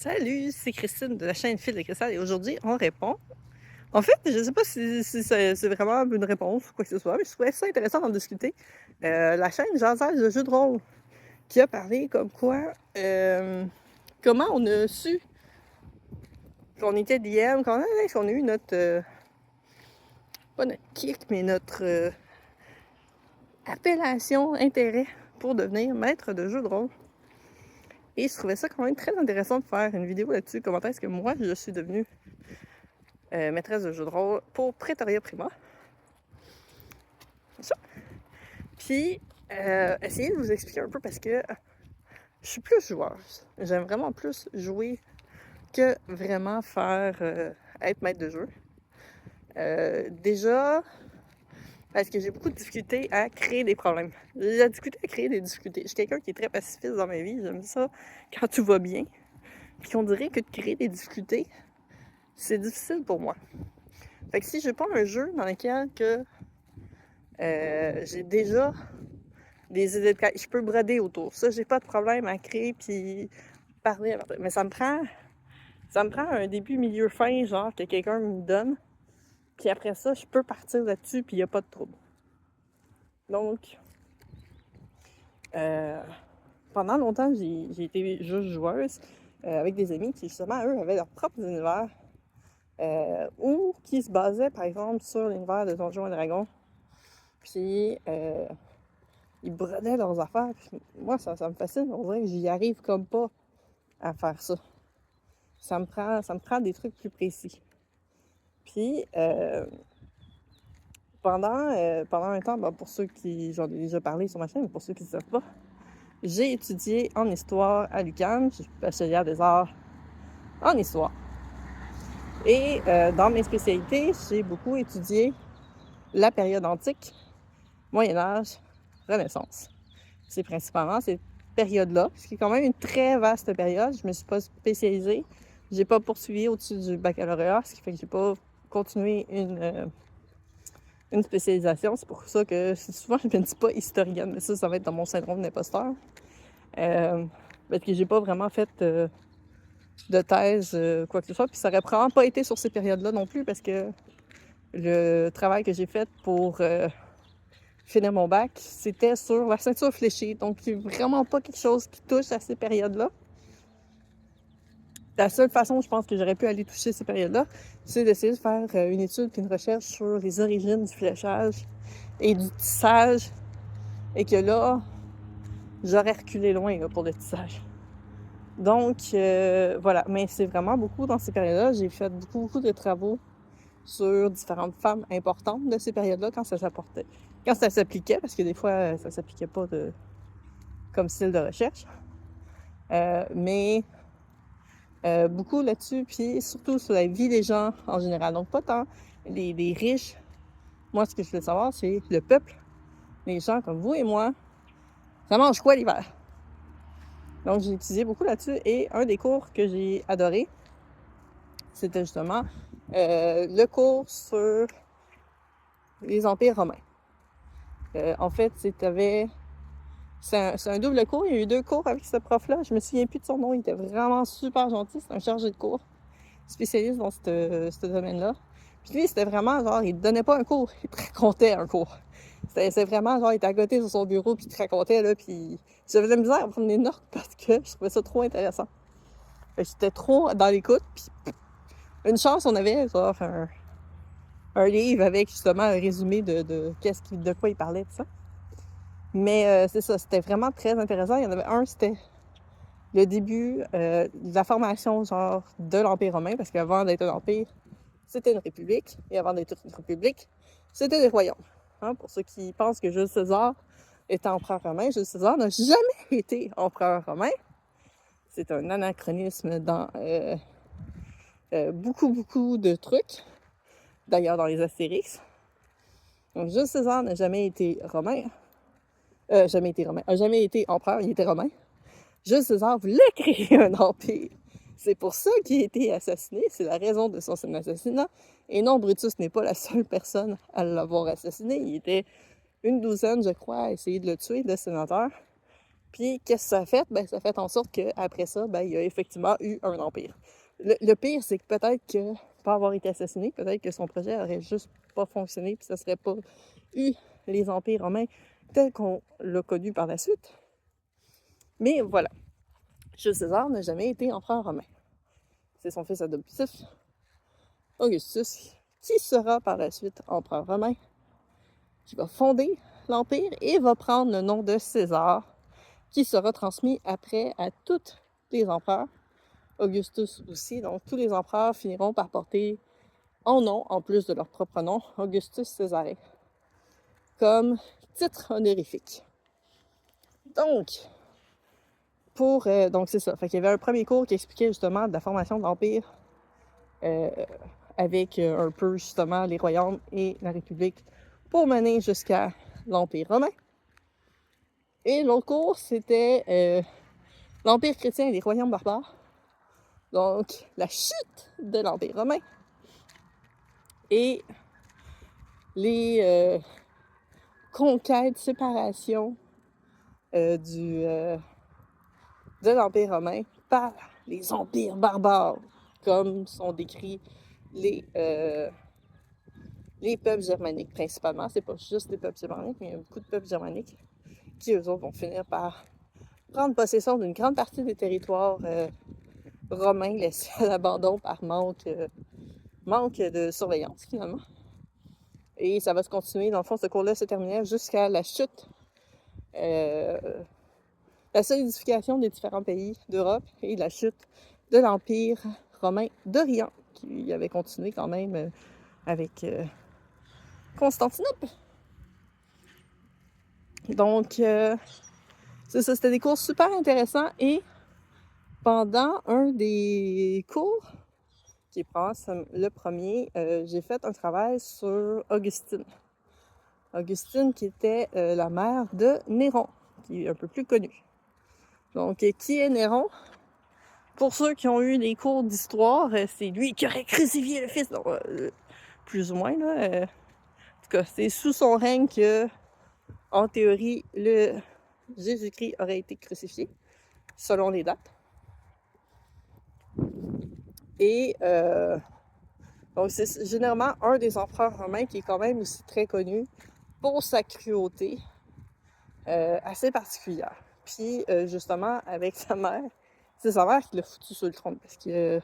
Salut, c'est Christine de la chaîne Fil de Cristal et aujourd'hui on répond. En fait, je sais pas si c'est vraiment une réponse ou quoi que ce soit, mais je trouvais ça intéressant d'en discuter. La chaîne Jazaise de jeux de rôle qui a parlé comme quoi comment on a su qu'on était DM, qu'on a eu notre pas notre kick, mais notre appellation, intérêt pour devenir maître de jeux de rôle. Et je trouvais ça quand même très intéressant de faire une vidéo là-dessus. Comment est-ce que moi je suis devenue maîtresse de jeu de rôle pour Pretoria Prima. Ça. Puis, essayer de vous expliquer un peu parce que je suis plus joueuse. J'aime vraiment plus jouer que vraiment faire être maître de jeu. Déjà, parce que j'ai beaucoup de difficultés à créer des problèmes. J'ai la difficulté à créer des difficultés. Je suis quelqu'un qui est très pacifiste dans ma vie. J'aime ça quand tout va bien. Puis on dirait que de créer des difficultés, c'est difficile pour moi. Fait que si j'ai pas un jeu dans lequel que j'ai déjà des idées de cas, je peux broder autour. Ça, j'ai pas de problème à créer puis parler. Mais ça me prend un début, milieu, fin, genre que quelqu'un me donne. Puis après ça, je peux partir là-dessus puis il n'y a pas de trouble. Donc, pendant longtemps, j'ai été juste joueuse avec des amis qui, justement, eux, avaient leurs propres univers ou qui se basaient, par exemple, sur l'univers de Donjons et Dragons. Puis, ils brodaient leurs affaires. Puis moi, ça me fascine. On dirait que j'y arrive comme pas à faire ça. Ça me prend des trucs plus précis. Puis, pendant un temps, pour ceux qui, j'en ai déjà parlé sur ma chaîne, mais pour ceux qui ne savent pas, j'ai étudié en histoire à l'UQAM. Je suis bachelière des arts en histoire. Et dans mes spécialités, j'ai beaucoup étudié la période antique, Moyen-Âge, Renaissance. C'est principalement cette période-là, ce qui est quand même une très vaste période. Je me suis pas spécialisée. J'ai pas poursuivi au-dessus du baccalauréat, ce qui fait que j'ai pas continué une spécialisation. C'est pour ça que souvent je ne me dis pas historienne, mais ça va être dans mon syndrome d'imposteur. Parce que j'ai pas vraiment fait de thèse, quoi que ce soit. Puis ça aurait probablement pas été sur ces périodes-là non plus, parce que le travail que j'ai fait pour finir mon bac, c'était sur la ceinture fléchée. Donc, c'est vraiment pas quelque chose qui touche à ces périodes-là. La seule façon, je pense, que j'aurais pu aller toucher ces périodes-là, c'est d'essayer de faire une étude puis une recherche sur les origines du fléchage et du tissage. Et que là, j'aurais reculé loin là, pour le tissage. Donc, voilà. Mais c'est vraiment beaucoup dans ces périodes-là. J'ai fait beaucoup de travaux sur différentes femmes importantes de ces périodes-là quand ça s'appliquait, parce que des fois, ça s'appliquait pas comme style de recherche. Mais beaucoup là-dessus, puis surtout sur la vie des gens en général. Donc, pas tant les riches. Moi, ce que je voulais savoir, c'est le peuple, les gens comme vous et moi, ça mange quoi l'hiver? Donc, j'ai étudié beaucoup là-dessus et un des cours que j'ai adoré, c'était justement le cours sur les empires romains. En fait, c'est un double cours. Il y a eu 2 cours avec ce prof-là. Je me souviens plus de son nom. Il était vraiment super gentil. C'est un chargé de cours, spécialiste dans ce domaine-là. Puis lui, c'était vraiment genre, il te donnait pas un cours, il te racontait un cours. C'est vraiment genre, il était à côté sur son bureau, puis il te racontait, là, puis j'avais de la misère à prendre des notes parce que je trouvais ça trop intéressant. J'étais trop dans l'écoute, puis une chance, on avait genre un livre avec justement un résumé de quoi il parlait, tout ça. Mais c'est ça, c'était vraiment très intéressant. Il y en avait un, c'était le début de la formation genre de l'Empire romain, parce qu'avant d'être un empire, c'était une république, et avant d'être une république, c'était des royaumes. Hein, pour ceux qui pensent que Jules César était empereur romain, Jules César n'a jamais été empereur romain. C'est un anachronisme dans beaucoup de trucs, d'ailleurs dans les Astérix. Donc Jules César n'a jamais été romain, a jamais été empereur, il était romain. Jules César voulait créer un empire. C'est pour ça qu'il a été assassiné, c'est la raison de son assassinat. Et non, Brutus n'est pas la seule personne à l'avoir assassiné. Il était une douzaine, je crois, à essayer de le tuer, le sénateur. Puis, qu'est-ce que ça a fait? Ben, ça a fait en sorte qu'après ça, ben, il y a effectivement eu un empire. Le pire, c'est que peut-être que, pas avoir été assassiné, peut-être que son projet aurait juste pas fonctionné, puis ça serait pas eu les empires romains tels qu'on l'a connu par la suite. Mais voilà, Jules César n'a jamais été empereur romain. C'est son fils adoptif, Augustus, qui sera par la suite empereur romain, qui va fonder l'empire et va prendre le nom de César, qui sera transmis après à tous les empereurs. Augustus aussi, donc tous les empereurs finiront par porter en nom, en plus de leur propre nom, Augustus Césarée, comme titre honorifique. Donc, donc c'est ça. Fait qu'il y avait un premier cours qui expliquait justement de la formation de l'Empire avec un peu justement les royaumes et la République pour mener jusqu'à l'Empire romain. Et l'autre cours, c'était l'Empire chrétien et les royaumes barbares. Donc, la chute de l'Empire romain et les conquêtes, séparations de l'Empire romain par les empires barbares, comme sont décrits les peuples germaniques principalement. C'est pas juste les peuples germaniques, mais il y a beaucoup de peuples germaniques qui, eux autres, vont finir par prendre possession d'une grande partie des territoires romains laissés à l'abandon par manque de surveillance, finalement. Et ça va se continuer. Dans le fond, ce cours-là se terminait jusqu'à la chute, la solidification des différents pays d'Europe et la chute de l'Empire romain d'Orient, qui avait continué quand même avec Constantinople. Donc, c'est ça, c'était des cours super intéressants. Et pendant un des cours, qui est le premier, j'ai fait un travail sur Augustine. Augustine qui était la mère de Néron, qui est un peu plus connue. Donc, qui est Néron? Pour ceux qui ont eu des cours d'histoire, c'est lui qui aurait crucifié le fils. Donc, plus ou moins, là. En tout cas, c'est sous son règne que, en théorie, le Jésus-Christ aurait été crucifié, selon les dates. Et donc, c'est généralement un des empereurs romains qui est quand même aussi très connu pour sa cruauté assez particulière. Puis, justement, avec sa mère, c'est sa mère qui l'a foutu sur le trône. Parce que,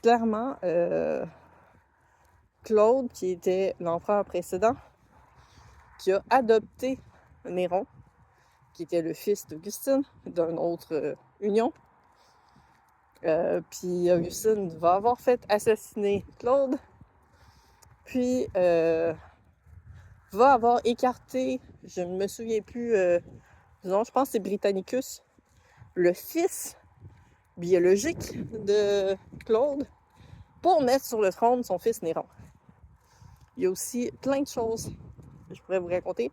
clairement, Claude, qui était l'empereur précédent, qui a adopté Néron, qui était le fils d'Augustine, d'une autre union. Puis Augustine va avoir fait assassiner Claude, puis va avoir écarté, je ne me souviens plus, disons, je pense que c'est Britannicus, le fils biologique de Claude, pour mettre sur le trône son fils Néron. Il y a aussi plein de choses que je pourrais vous raconter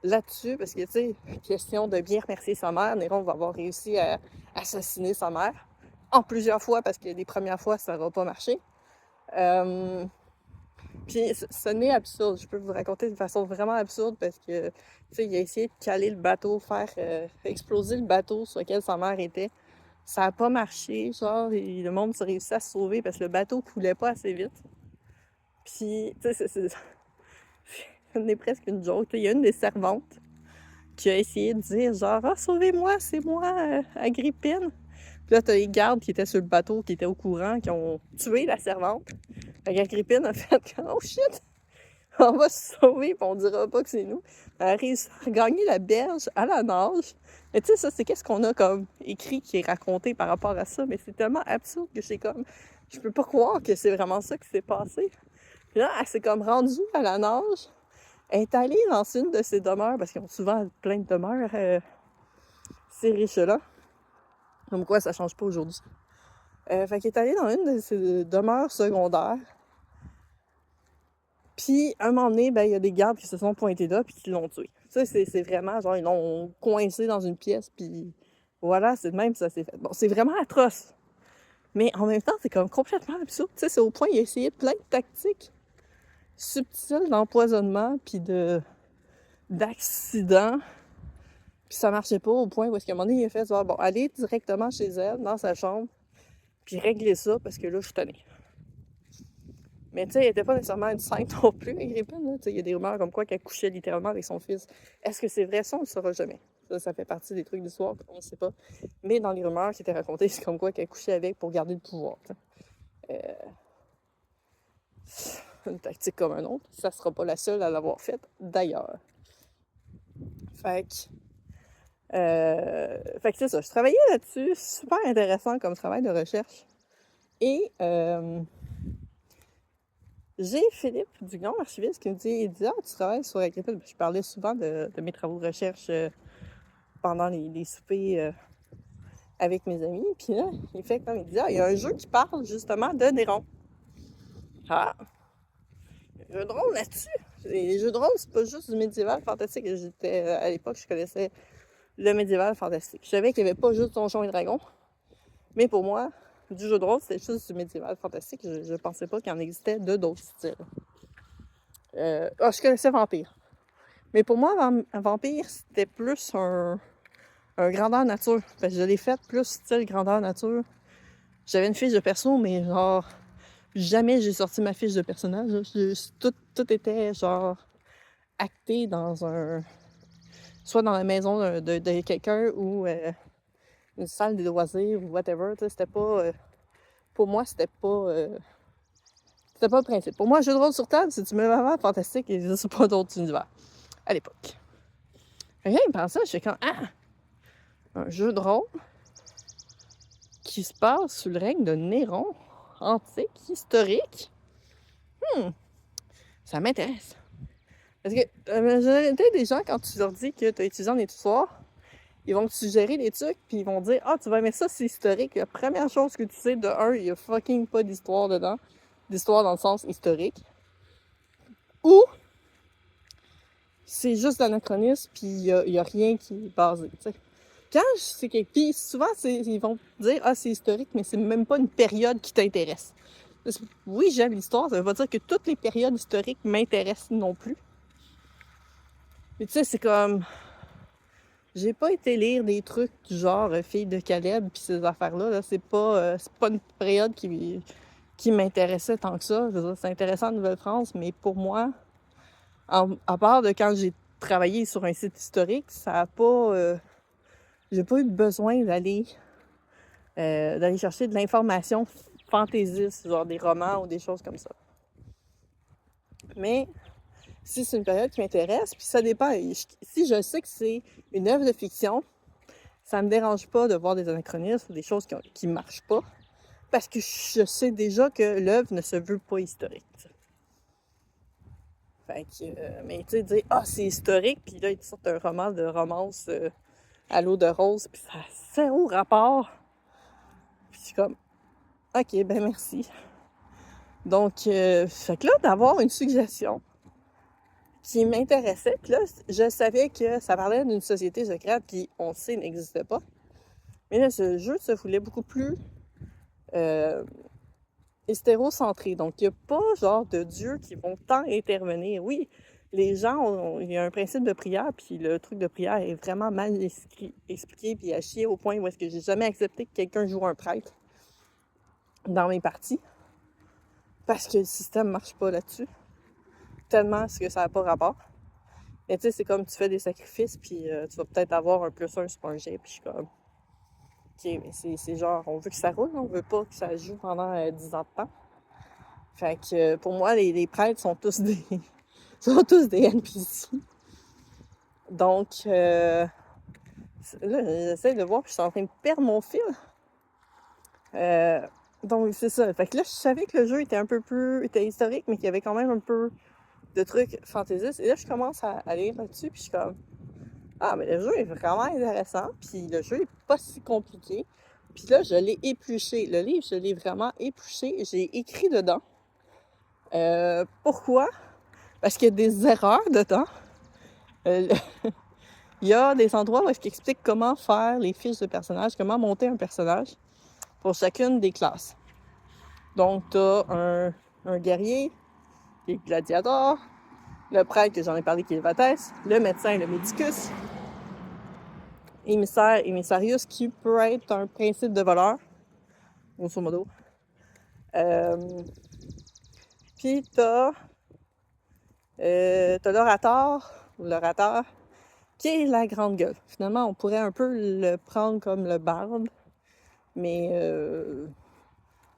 là-dessus, parce que, tu sais, question de bien remercier sa mère, Néron va avoir réussi à assassiner sa mère en plusieurs fois, parce que les premières fois, ça n'aura pas marché. Puis, ce n'est absurde. Je peux vous raconter de façon vraiment absurde, parce que, tu sais, il a essayé de caler le bateau, faire exploser le bateau sur lequel sa mère était. Ça n'a pas marché, genre, et le monde s'est réussi à se sauver parce que le bateau coulait pas assez vite. Puis, tu sais, c'est presque une joke. Il y a une des servantes qui a essayé de dire genre « Ah, sauvez-moi, c'est moi, Agrippine! » Puis là, t'as les gardes qui étaient sur le bateau, qui étaient au courant, qui ont tué la servante. Fait qu'Agrippine a fait « Oh shit! On va se sauver, puis on dira pas que c'est nous. » Elle a réussi à gagner la berge à la nage. Mais tu sais, ça, c'est qu'est-ce qu'on a comme écrit qui est raconté par rapport à ça. Mais c'est tellement absurde que c'est comme... Je peux pas croire que c'est vraiment ça qui s'est passé. Puis là, elle s'est comme rendue à la nage. Elle est allée dans une de ces demeures, parce qu'ils ont souvent plein de demeures, ces riches-là. Comme quoi, ça change pas aujourd'hui. Fait qu'elle est allée dans une de ces demeures secondaires. Puis, à un moment donné, ben, il y a des gardes qui se sont pointés là, puis qui l'ont tué. Ça, c'est vraiment, genre, ils l'ont coincé dans une pièce, puis voilà, c'est de même ça s'est fait. Bon, c'est vraiment atroce. Mais en même temps, c'est comme complètement absurde. Tu sais, c'est au point, il a essayé plein de tactiques subtiles d'empoisonnement, puis d'accidents, Puis ça marchait pas au point où est-ce qu'à un moment donné, il a fait genre, bon, allez directement chez elle, dans sa chambre, puis régler ça, parce que là, je suis tannée. Mais tu sais, elle était pas nécessairement une sainte non plus, Agrippine, là. Tu sais, il y a des rumeurs comme quoi qu'elle couchait littéralement avec son fils. Est-ce que c'est vrai ça? On le saura jamais. Ça fait partie des trucs d'histoire, on ne sait pas. Mais dans les rumeurs qui étaient racontées, c'est comme quoi qu'elle couchait avec pour garder le pouvoir. Une tactique comme un autre. Ça sera pas la seule à l'avoir faite, d'ailleurs. Fait que c'est ça. Je travaillais là-dessus. Super intéressant comme travail de recherche. Et j'ai Philippe Dugnon, archiviste, qui me dit, il dit, ah, tu travailles sur Agrippine. Je parlais souvent de mes travaux de recherche pendant les soupers avec mes amis. Puis là, il fait comme il dit, ah, il y a un jeu qui parle justement de Néron. Ah! Jeu de rôle là-dessus. Les jeux de rôle, c'est pas juste du médiéval fantastique. J'étais, à l'époque, je connaissais le médiéval fantastique. Je savais qu'il n'y avait pas juste Donjons et Dragons. Mais pour moi, du jeu de rôle, c'était juste du médiéval fantastique. Je pensais pas qu'il en existait de d'autres styles. Je connaissais Vampire. Mais pour moi, Vampire, c'était plus un grandeur nature. Parce que je l'ai fait plus style grandeur nature. J'avais une fiche de perso, mais genre, jamais j'ai sorti ma fiche de personnage. Tout était genre acté dans un... soit dans la maison de quelqu'un ou une salle de loisirs ou whatever. C'était pas... pour moi, c'était pas le principe. Pour moi, un jeu de rôle sur table, c'est du médiéval fantastique et je sais pas d'autres univers. À l'époque. Rien il pense ça, je fais comme, un jeu de rôle qui se passe sous le règne de Néron, antique, historique. Ça m'intéresse. Parce que la majorité des gens, quand tu leur dis que tu as étudié en histoire, ils vont te suggérer des trucs, puis ils vont dire, tu vas aimer ça, c'est historique. La première chose que tu sais, de un, il y a fucking pas d'histoire dedans. D'histoire dans le sens historique. Ou c'est juste l'anachronisme, puis il y a rien qui est basé, tu sais. Quand c'est quelque... Puis souvent, ils vont dire, c'est historique, mais c'est même pas une période qui t'intéresse. Oui, j'aime l'histoire, ça veut pas dire que toutes les périodes historiques m'intéressent non plus. Mais tu sais, c'est comme... J'ai pas été lire des trucs du genre Fille de Caleb puis ces affaires-là. Là. C'est pas une période qui m'intéressait tant que ça. C'est intéressant en Nouvelle-France, mais pour moi, à part de quand j'ai travaillé sur un site historique, ça a pas... j'ai pas eu besoin d'aller chercher de l'information fantaisiste, genre des romans ou des choses comme ça. Mais si c'est une période qui m'intéresse, puis ça dépend. Si je sais que c'est une œuvre de fiction, ça me dérange pas de voir des anachronismes ou des choses qui marchent pas, parce que je sais déjà que l'œuvre ne se veut pas historique. Fait que, mais tu sais, dire c'est historique, puis là, ils te sortent un roman de romance à l'eau de rose, puis ça a zéro rapport. Puis je suis comme, ok, ben merci. Donc, fait que là, d'avoir une suggestion qui m'intéressait, puis là, je savais que ça parlait d'une société secrète qui, on sait, n'existait pas. Mais là, ce jeu se voulait beaucoup plus hétérocentré. Donc, il n'y a pas genre de dieux qui vont tant intervenir. Oui, les gens, il y a un principe de prière, puis le truc de prière est vraiment mal expliqué, puis à chier au point où est-ce que j'ai jamais accepté que quelqu'un joue un prêtre dans mes parties. Parce que le système marche pas là-dessus. Tellement que ça n'a pas rapport. Mais tu sais, c'est comme tu fais des sacrifices, puis tu vas peut-être avoir un +1 sur un jet, puis je suis comme... OK, mais c'est genre, on veut que ça roule, on veut pas que ça joue pendant 10 ans de temps. Fait que pour moi, les prêtres sont tous des NPC. Donc, là, j'essaie de voir, puis je suis en train de perdre mon fil. Donc, c'est ça. Fait que là, je savais que le jeu était historique, mais qu'il y avait quand même un peu de trucs fantaisistes. Et là, je commence à lire là-dessus, puis je suis comme... mais le jeu est vraiment intéressant, puis le jeu est pas si compliqué. Puis là, je l'ai épluché. Le livre, je l'ai vraiment épluché. J'ai écrit dedans. Pourquoi? Parce qu'il y a des erreurs dedans. Il y a des endroits où est-ce qu'il explique comment faire les fiches de personnages, comment monter un personnage pour chacune des classes. Donc, t'as un guerrier qui est gladiator, le prêtre que j'en ai parlé qui est le Vatès, le médecin, le médicus, émissaire, émissarius, qui peut être un principe de voleur, grosso modo. Puis t'as l'orateur, ou l'orateur, qui est la grande gueule. Finalement, on pourrait un peu le prendre comme le barde, mais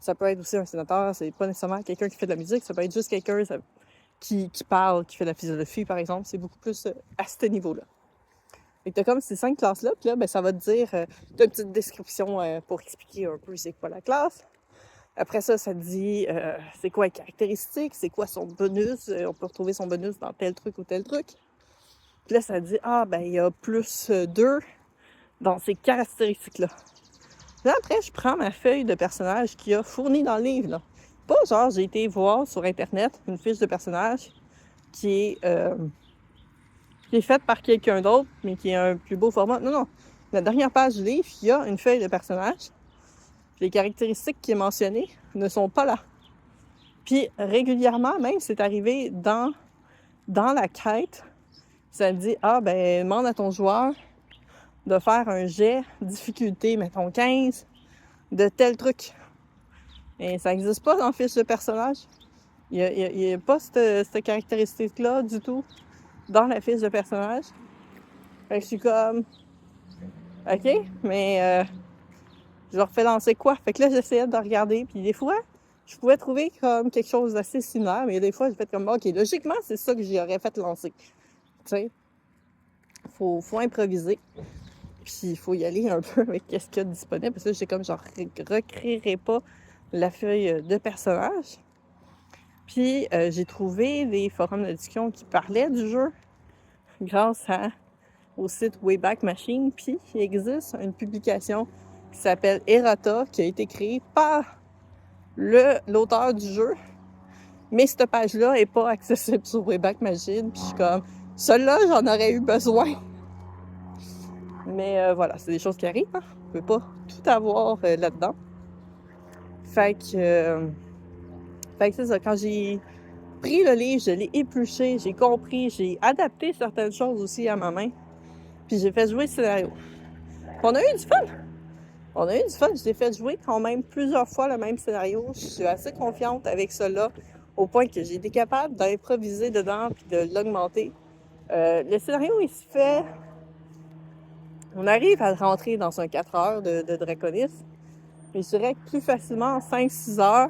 ça peut être aussi un sénateur, c'est pas nécessairement quelqu'un qui fait de la musique, ça peut être juste quelqu'un qui parle, qui fait de la philosophie, par exemple. C'est beaucoup plus à ce niveau-là. Fait que t'as comme ces 5 classes-là, puis là, ben, ça va te dire, t'as une petite description pour expliquer un peu c'est quoi la classe. Après ça, ça te dit c'est quoi les caractéristiques, c'est quoi son bonus, on peut retrouver son bonus dans tel truc ou tel truc. Puis là, ça te dit, il y a plus 2 dans ces caractéristiques-là. Là, après, je prends ma feuille de personnage qui a fourni dans le livre, là. Pas genre, j'ai été voir sur Internet une fiche de personnage qui est faite par quelqu'un d'autre, mais qui est un plus beau format. Non. La dernière page du livre, il y a une feuille de personnage. Les caractéristiques qui est mentionnées ne sont pas là. Puis, régulièrement, même, c'est arrivé dans la quête, ça dit, demande à ton joueur de faire un jet difficulté, mettons 15, de tel truc. Et ça n'existe pas dans la fiche de personnage. Il n'y a pas cette caractéristique-là du tout dans la fiche de personnage. Fait que je suis comme, OK, mais je leur fais lancer quoi? Fait que là, j'essayais de regarder, puis des fois, je pouvais trouver comme quelque chose d'assez similaire, mais des fois, j'ai fait comme, OK, logiquement, c'est ça que j'aurais fait lancer. Tu sais, faut improviser. Puis il faut y aller un peu avec ce qu'il y a disponible. Parce que j'ai comme, genre, recréerai pas la feuille de personnage. Puis j'ai trouvé des forums de discussion qui parlaient du jeu grâce au site Wayback Machine. Puis il existe une publication qui s'appelle Errata, qui a été créée par l'auteur du jeu. Mais cette page-là n'est pas accessible sur Wayback Machine. Puis je suis comme, celle-là, j'en aurais eu besoin. Mais voilà, c'est des choses qui arrivent. Hein? On peut pas tout avoir là-dedans. Fait que c'est ça. Quand j'ai pris le livre, je l'ai épluché, j'ai compris, j'ai adapté certaines choses aussi à ma main. Puis j'ai fait jouer le scénario. Puis on a eu du fun. Je l'ai fait jouer quand même plusieurs fois le même scénario. Je suis assez confiante avec cela, au point que j'ai été capable d'improviser dedans puis de l'augmenter. Le scénario, il se fait... On arrive à rentrer dans un 4 heures de Draconis. Mais je dirais que plus facilement en 5-6 heures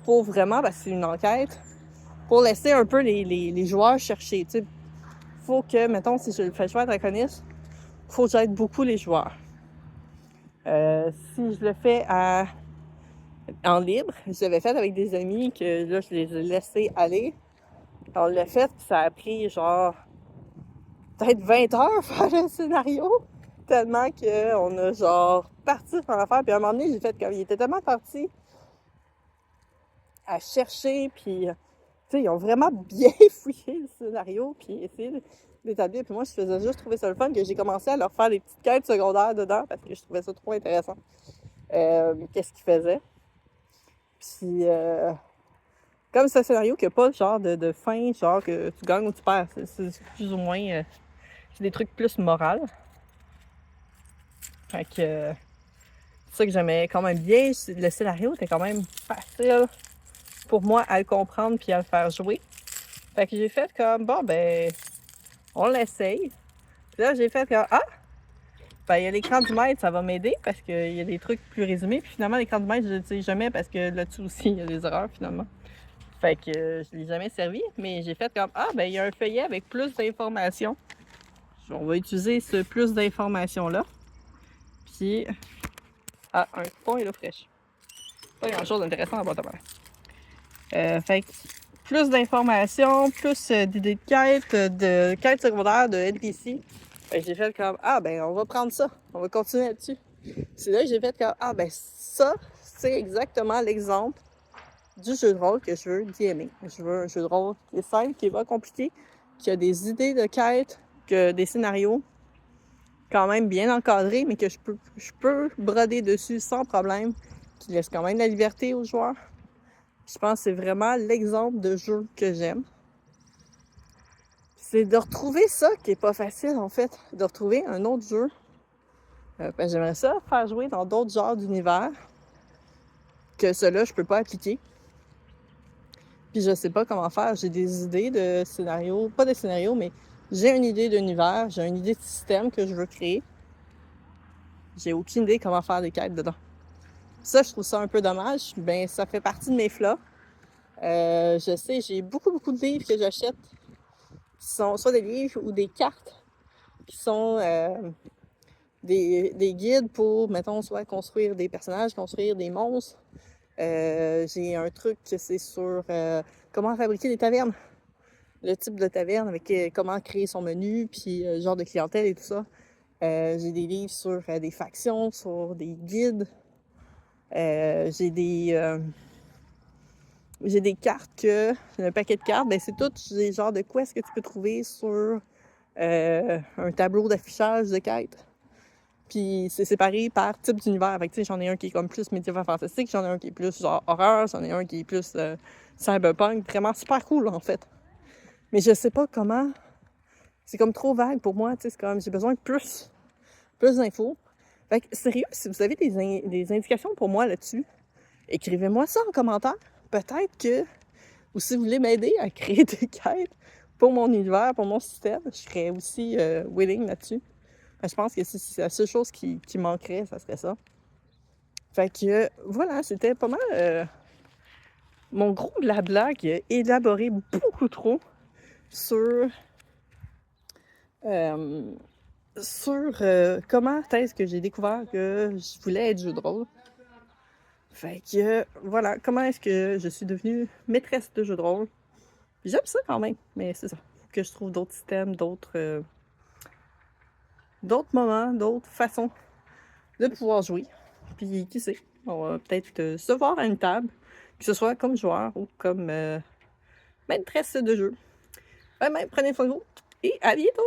pour vraiment, parce que c'est une enquête, pour laisser un peu les joueurs chercher. Tu sais, faut que, mettons, si je le fais jouer à Draconis, faut que j'aide beaucoup les joueurs. Si je le fais en libre, je l'avais fait avec des amis que là, je les ai laissés aller. On l'a fait, puis ça a pris genre peut-être 20 heures faire le scénario. Tellement qu'on a genre parti sur l'affaire. Puis à un moment donné, j'ai fait comme il était tellement parti à chercher, puis tu sais, ils ont vraiment bien fouillé le scénario, puis essayé d'établir. Puis moi, je faisais juste trouver ça le fun que j'ai commencé à leur faire des petites quêtes secondaires dedans parce que je trouvais ça trop intéressant. Qu'est-ce qu'ils faisaient? Puis, comme c'est un scénario qui n'a pas genre de fin, genre que tu gagnes ou tu perds. C'est plus ou moins... c'est des trucs plus moraux. Fait que... c'est ça que j'aimais quand même bien. Le scénario était quand même facile pour moi à le comprendre puis à le faire jouer. Fait que j'ai fait comme, on l'essaye. Puis là, j'ai fait comme, il y a l'écran du maître, ça va m'aider parce qu'il y a des trucs plus résumés. Puis finalement, l'écran du maître, je ne l'utilise jamais parce que là-dessus aussi, il y a des erreurs finalement. Fait que je ne l'ai jamais servi. Mais j'ai fait comme, il y a un feuillet avec plus d'informations. On va utiliser ce plus d'informations-là. Puis, un coupon et l'eau fraîche. Pas grand-chose d'intéressant à boîte à mal. Fait que, plus d'informations, plus d'idées de quêtes secondaires, de NPC. Fait que j'ai fait comme, on va prendre ça. On va continuer là-dessus. C'est là que j'ai fait comme, ça, c'est exactement l'exemple du jeu de rôle que je veux DMer. Je veux un jeu de rôle qui est simple, qui est pas compliqué, qui a des idées de quêtes, que des scénarios quand même bien encadrés, mais que je peux broder dessus sans problème, qui laisse quand même la liberté aux joueurs. Je pense que c'est vraiment l'exemple de jeu que j'aime. C'est de retrouver ça qui est pas facile, en fait. De retrouver un autre jeu J'aimerais ça faire jouer dans d'autres genres d'univers que ceux-là, je peux pas appliquer. Puis je sais pas comment faire. J'ai des idées de scénarios, pas de scénarios, mais j'ai une idée d'univers, j'ai une idée de système que je veux créer. J'ai aucune idée comment faire des quêtes dedans. Ça, je trouve ça un peu dommage. Ben, ça fait partie de mes flops. Je sais, j'ai beaucoup de livres que j'achète qui sont soit des livres ou des cartes qui sont des guides pour, mettons, soit construire des personnages, construire des monstres. J'ai un truc que c'est sur comment fabriquer des tavernes. Le type de taverne avec comment créer son menu, puis genre de clientèle et tout ça. J'ai des livres sur des factions, sur des guides. J'ai des cartes que... Un paquet de cartes, ben c'est tout des genres de quests que tu peux trouver sur un tableau d'affichage de quêtes. Puis c'est séparé par type d'univers. Fait que tu sais, j'en ai un qui est comme plus médiéval fantastique, j'en ai un qui est plus genre horreur, j'en ai un qui est plus cyberpunk. Vraiment super cool, en fait. Mais je sais pas comment... C'est comme trop vague pour moi, tu sais, c'est comme... J'ai besoin de plus d'infos. Fait que, sérieux, si vous avez des indications pour moi là-dessus, écrivez-moi ça en commentaire. Peut-être que... Ou si vous voulez m'aider à créer des quêtes pour mon univers, pour mon système, je serais aussi willing là-dessus. Je pense que si c'est la seule chose qui manquerait, ça serait ça. Fait que, voilà, c'était pas mal mon gros blabla qui a élaboré beaucoup trop sur comment est-ce que j'ai découvert que je voulais être jeu de rôle. Fait que, voilà, comment est-ce que je suis devenue maîtresse de jeu de rôle. J'aime ça quand même, mais c'est ça. Faut que je trouve d'autres systèmes, d'autres moments, d'autres façons de pouvoir jouer. Puis, qui sait, on va peut-être se voir à une table, que ce soit comme joueur ou comme maîtresse de jeu. Prenez soin de vous et à bientôt!